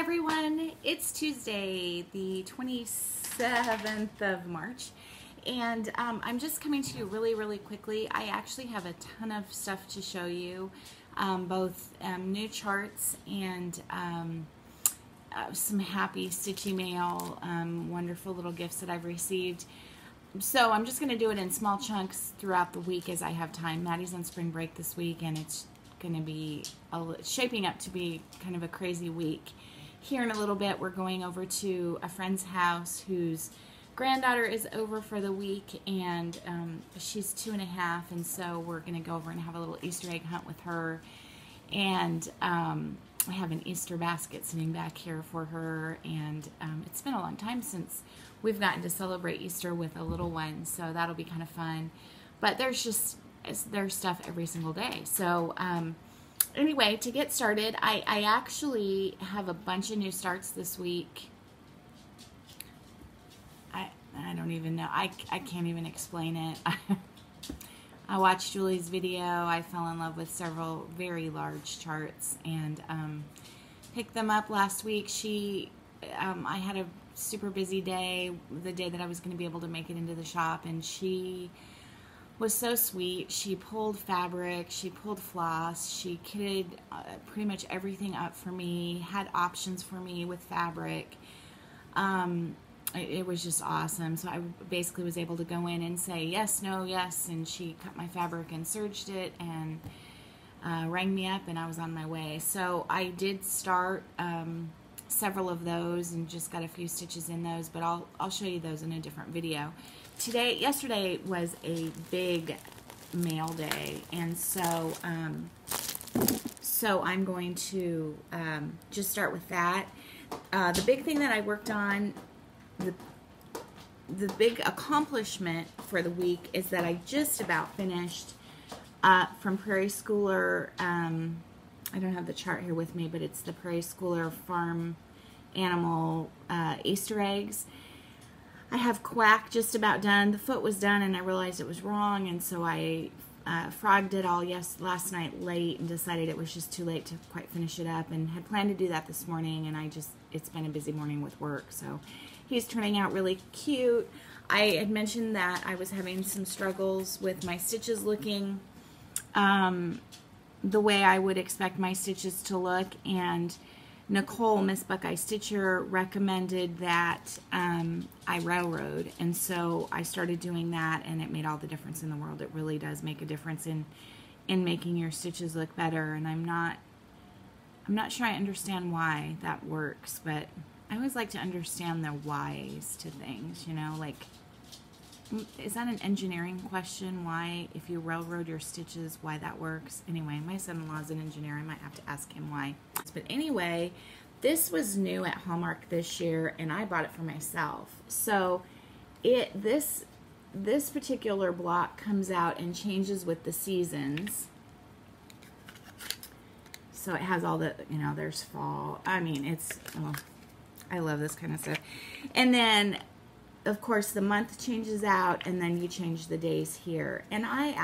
everyone, it's Tuesday the 27th of March, and I'm just coming to you really quickly. I actually have a ton of stuff to show you, both new charts and some happy stitchy mail, wonderful little gifts that I've received. So I'm just going to do it in small chunks throughout the week as I have time. Maddie's on spring break this week, and it's going to be shaping up to be kind of a crazy week. Here in a little bit, we're going over to a friend's house whose granddaughter is over for the week, and she's 2.5, and so we're going to go over and have a little Easter egg hunt with her. And I have an Easter basket sitting back here for her, and it's been a long time since we've gotten to celebrate Easter with a little one, so that'll be kind of fun. But there's stuff every single day. So anyway, to get started, I actually have a bunch of new starts this week. I don't even know. I can't even explain it. I watched Julie's video. I fell in love with several very large charts and picked them up last week. I had a super busy day, the day that I was going to be able to make it into the shop, and she was so sweet. She pulled fabric, she pulled floss, she kitted pretty much everything up for me, had options for me with fabric. It was just awesome. So I basically was able to go in and say yes, no, yes, and she cut my fabric and serged it and rang me up, and I was on my way. So I did start several of those and just got a few stitches in those, but I'll show you those in a different video. Yesterday was a big mail day, and so I'm going to just start with that. The big thing that I worked on, the big accomplishment for the week is that I just about finished from Prairie Schooler. I don't have the chart here with me, but it's the Prairie Schooler Farm Animal Easter eggs. I have Quack just about done. The foot was done, and I realized it was wrong, and so I frogged it all last night late and decided it was just too late to quite finish it up, and had planned to do that this morning, and it's been a busy morning with work, so he's turning out really cute. I had mentioned that I was having some struggles with my stitches looking the way I would expect my stitches to look, and Nicole, Miss Buckeye Stitcher, recommended that I railroad, and so I started doing that, and it made all the difference in the world. It really does make a difference in making your stitches look better, and I'm not sure I understand why that works, but I always like to understand the whys to things, you know, like, is that an engineering question, why, if you railroad your stitches, why that works? Anyway, my son-in-law is an engineer. I might have to ask him why. But anyway, this was new at Hallmark this year, and I bought it for myself. So this particular block comes out and changes with the seasons. So it has all the, you know, there's fall. I mean, I love this kind of stuff. And then, of course, the month changes out, and then you change the days here. And I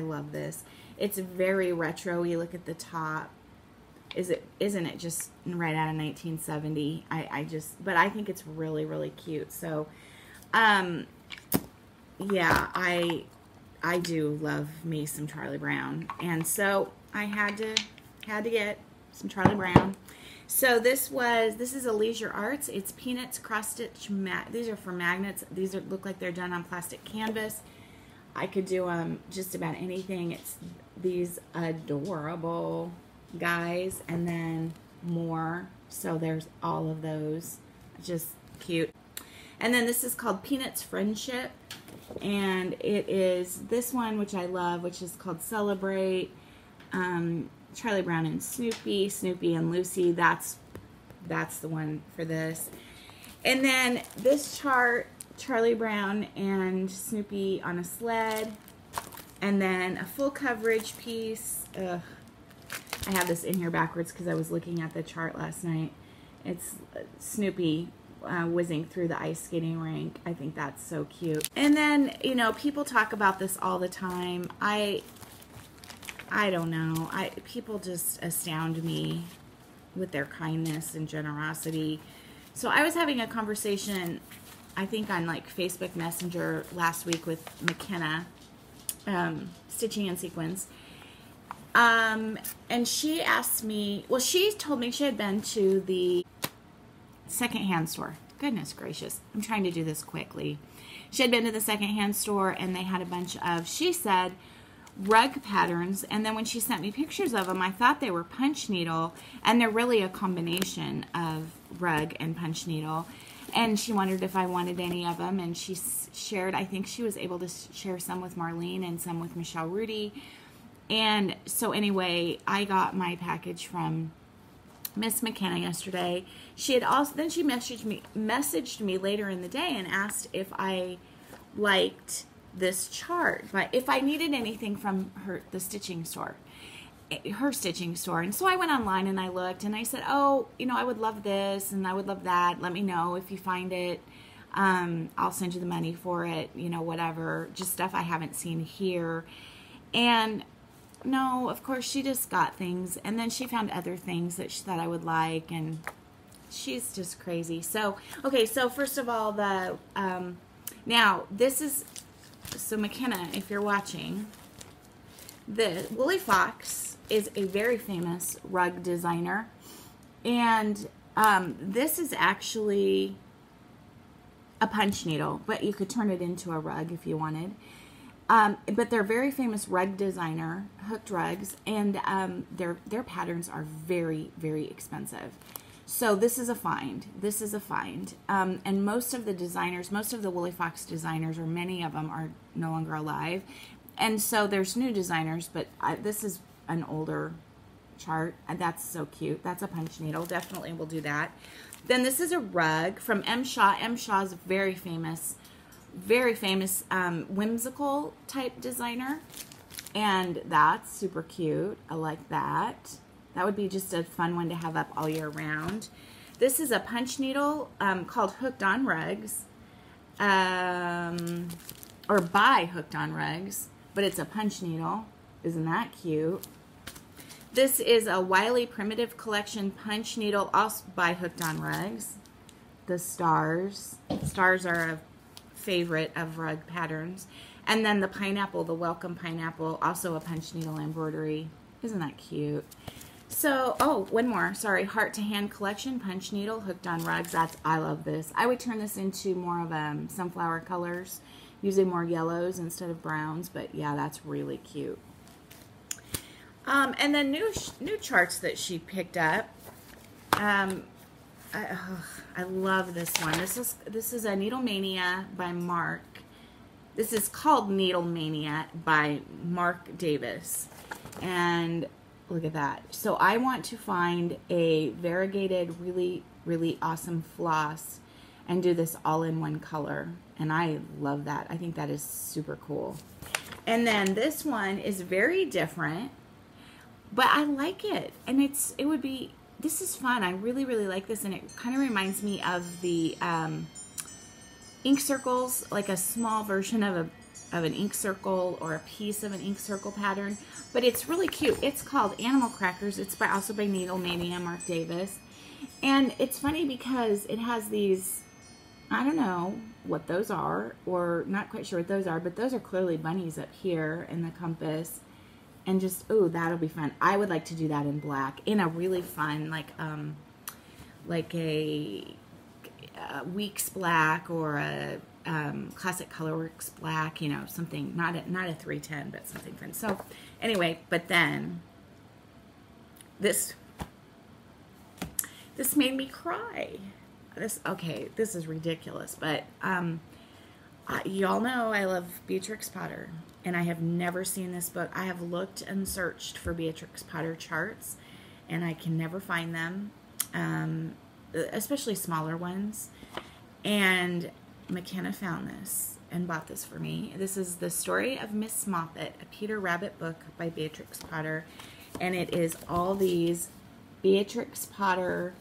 love this. It's very retro-y. Look at the top. Isn't it just right out of 1970? But I think it's really cute. So, yeah, I do love me some Charlie Brown, and so I had to get some Charlie Brown. So this is a Leisure Arts. It's Peanuts cross stitch these are for magnets. These look like they're done on plastic canvas. I could do just about anything. It's these adorable guys, and then more. So there's all of those, just cute. And then this is called Peanuts Friendship, and it is this one, which I love, which is called Celebrate. Charlie Brown and Snoopy, Snoopy and Lucy, that's the one for this. And then this chart, Charlie Brown and Snoopy on a sled, and then a full coverage piece. I have this in here backwards because I was looking at the chart last night. It's Snoopy whizzing through the ice skating rink. I think that's so cute. And then, you know, people talk about this all the time. I don't know. People just astound me with their kindness and generosity. So I was having a conversation, I think on like Facebook Messenger last week with McKenna, Stitching and Sequins. And she asked me, well, she told me she had been to the secondhand store. Goodness gracious. I'm trying to do this quickly. She had been to the secondhand store and they had a bunch of, she said, rug patterns. And then when she sent me pictures of them, I thought they were punch needle, and they're really a combination of rug and punch needle. And she wondered if I wanted any of them. And she shared, I think she was able to share some with Marlene and some with Michelle Rudy. And so anyway, I got my package from Miss McKenna yesterday. She had also, then she messaged me later in the day and asked if I liked this chart, but if I needed anything from the stitching store, her stitching store. And so I went online and I looked and I said, oh, you know, I would love this and I would love that. Let me know if you find it. I'll send you the money for it, you know, whatever, just stuff I haven't seen here. And no, of course, she just got things, and then she found other things that she thought I would like, and she's just crazy. So, okay, so first of all, now, this is, so McKenna, if you're watching, the Woolly Fox is a very famous rug designer, and this is actually a punch needle, but you could turn it into a rug if you wanted. But they're a very famous rug designer, hooked rugs, and their patterns are very, very expensive. So this is a find. This is a find. And most of the designers, most of the Woolly Fox designers, or many of them, are no longer alive. And so there's new designers, but this is an older chart. And that's so cute. That's a punch needle. Definitely will do that. Then this is a rug from M. Shaw. M. Shaw is very famous whimsical type designer, and that's super cute. I like that. That would be just a fun one to have up all year round. This is a punch needle called Hooked on Rugs, or by Hooked on Rugs, but it's a punch needle. Isn't that cute? This is a Wiley Primitive Collection punch needle, also by Hooked on Rugs. The stars. Stars are a favorite of rug patterns. And then the pineapple, the Welcome Pineapple, also a punch needle embroidery. Isn't that cute? So, oh, one more. Sorry, Heart to Hand Collection punch needle, Hooked on Rugs. I love this. I would turn this into more of sunflower colors, using more yellows instead of browns. But yeah, that's really cute. And then new charts that she picked up. I love this one. This is a Needle Mania by Mark. This is called Needle Mania by Mark Davis. And look at that. So I want to find a variegated, really, really awesome floss and do this all in one color. And I love that. I think that is super cool. And then this one is very different, but I like it. And this is fun. I really, really like this, and it kind of reminds me of the ink circles, like a small version of an ink circle or a piece of an ink circle pattern, but it's really cute. It's called Animal Crackers. It's also by Needle Mania, Mark Davis, and it's funny because it has these, I don't know what those are, or not quite sure what those are, but those are clearly bunnies up here in the compass. And just, oh, that'll be fun. I would like to do that in black, in a really fun, like a Weeks black, or a Classic Colorworks black, you know, something, not a 310, but something fun. So anyway, but then this made me cry. Okay, this is ridiculous, but y'all know I love Beatrix Potter, and I have never seen this book. I have looked and searched for Beatrix Potter charts, and I can never find them, especially smaller ones. And McKenna found this and bought this for me. This is The Story of Miss Moppet, a Peter Rabbit book by Beatrix Potter, and it is all these Beatrix Potter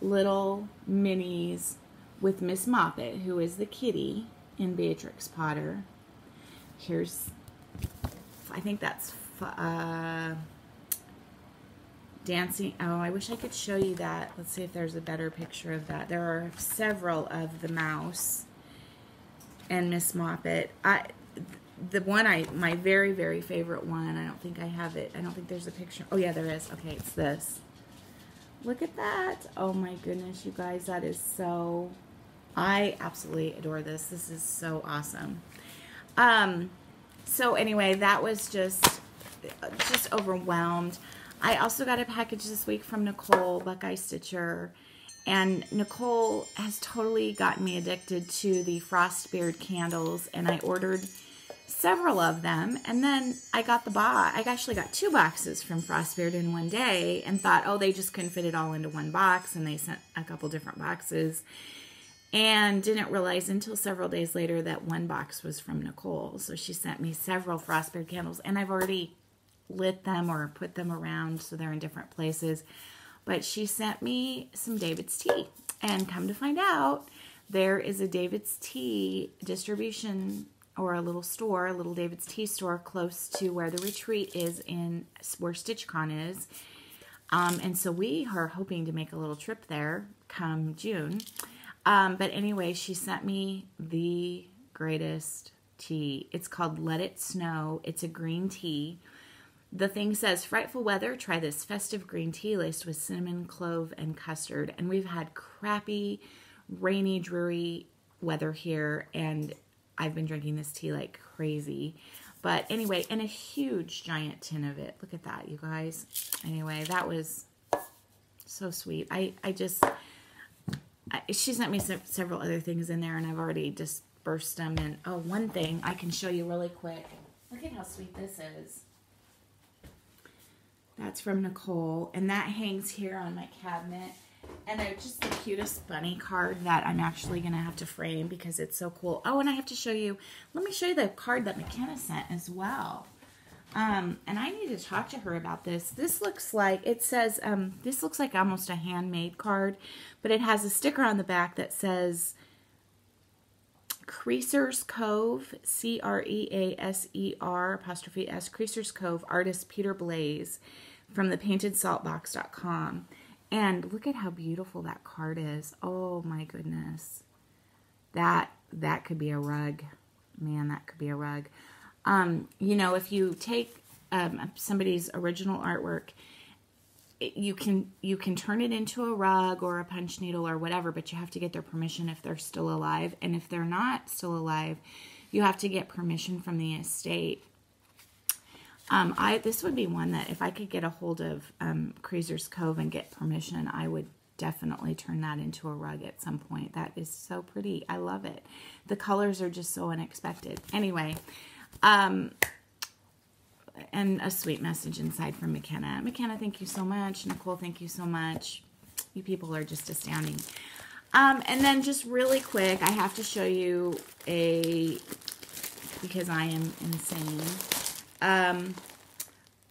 little minis with Miss Moppet, who is the kitty in Beatrix Potter. Here's, I think that's dancing. Oh, I wish I could show you that. Let's see if there's a better picture of that. There are several of the mouse and Miss Moppet. My very, very favorite one, I don't think I have it. I don't think there's a picture. Oh, yeah, there is. Okay, it's this. Look at that. Oh, my goodness, you guys. That is so... I absolutely adore this. This is so awesome. So anyway, that was just overwhelmed. I also got a package this week from Nicole, Buckeye Stitcher. And Nicole has totally gotten me addicted to the Frostbeard candles. And I ordered several of them, and then I got the box. I actually got 2 boxes from Frostbeard in one day and thought, oh, they just couldn't fit it all into one box, and they sent a couple different boxes, and didn't realize until several days later that one box was from Nicole. So she sent me several Frostbeard candles, and I've already lit them or put them around so they're in different places, but she sent me some David's Tea, and come to find out, there is a David's Tea distribution or a little store, a little David's Tea store close to where the retreat is, where StitchCon is. And so we are hoping to make a little trip there come June. But anyway, she sent me the greatest tea. It's called Let It Snow. It's a green tea. The thing says, frightful weather, try this festive green tea laced with cinnamon, clove, and custard. And we've had crappy, rainy, dreary weather here, and I've been drinking this tea like crazy. But anyway, and a huge giant tin of it. Look at that, you guys. Anyway, that was so sweet. She sent me several other things in there, and I've already dispersed them. And oh, one thing I can show you really quick. Look at how sweet this is. That's from Nicole, and that hangs here on my cabinet. And they're just the cutest bunny card that I'm actually going to have to frame because it's so cool. Oh, and I have to show you, let me show you the card that McKenna sent as well. And I need to talk to her about this. This looks like, it says, this looks like almost a handmade card, but it has a sticker on the back that says Creaser's Cove, C-R-E-A-S-E-R apostrophe S, Creaser's Cove, artist Peter Blaze from thepaintedsaltbox.com. And look at how beautiful that card is. Oh my goodness. That could be a rug. Man, that could be a rug. You know, if you take somebody's original artwork, you can turn it into a rug or a punch needle or whatever, but you have to get their permission if they're still alive. And if they're not still alive, you have to get permission from the estate. This would be one that if I could get a hold of Creaser's Cove and get permission, I would definitely turn that into a rug at some point. That is so pretty. I love it. The colors are just so unexpected. Anyway, and a sweet message inside from McKenna. McKenna, thank you so much. Nicole, thank you so much. You people are just astounding. And then just really quick, I have to show you because I am insane.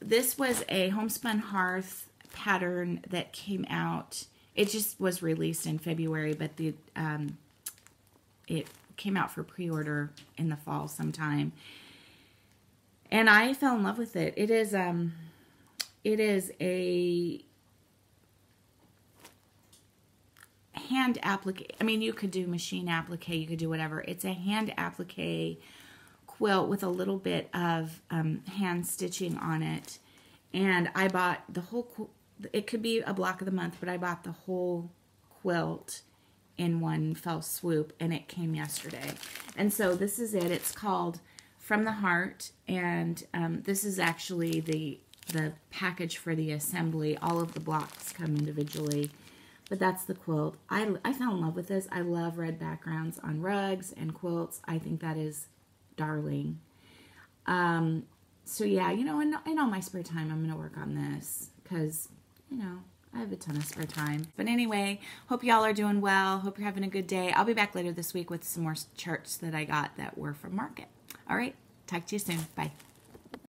This was a homespun hearth pattern that came out. It just was released in February, but it came out for pre-order in the fall sometime. And I fell in love with it. It is a hand applique. I mean, you could do machine applique, you could do whatever. It's a hand applique quilt with a little bit of hand stitching on it. And I bought the whole, it could be a block of the month, but I bought the whole quilt in one fell swoop, and it came yesterday. And so this is it. It's called From the Heart, and this is actually the package for the assembly. All of the blocks come individually, but that's the quilt. I fell in love with this. I love red backgrounds on rugs and quilts. I think that is darling. So yeah, you know, in all my spare time, I'm going to work on this because, you know, I have a ton of spare time. But anyway, hope y'all are doing well. Hope you're having a good day. I'll be back later this week with some more charts that I got that were from Market. All right. Talk to you soon. Bye.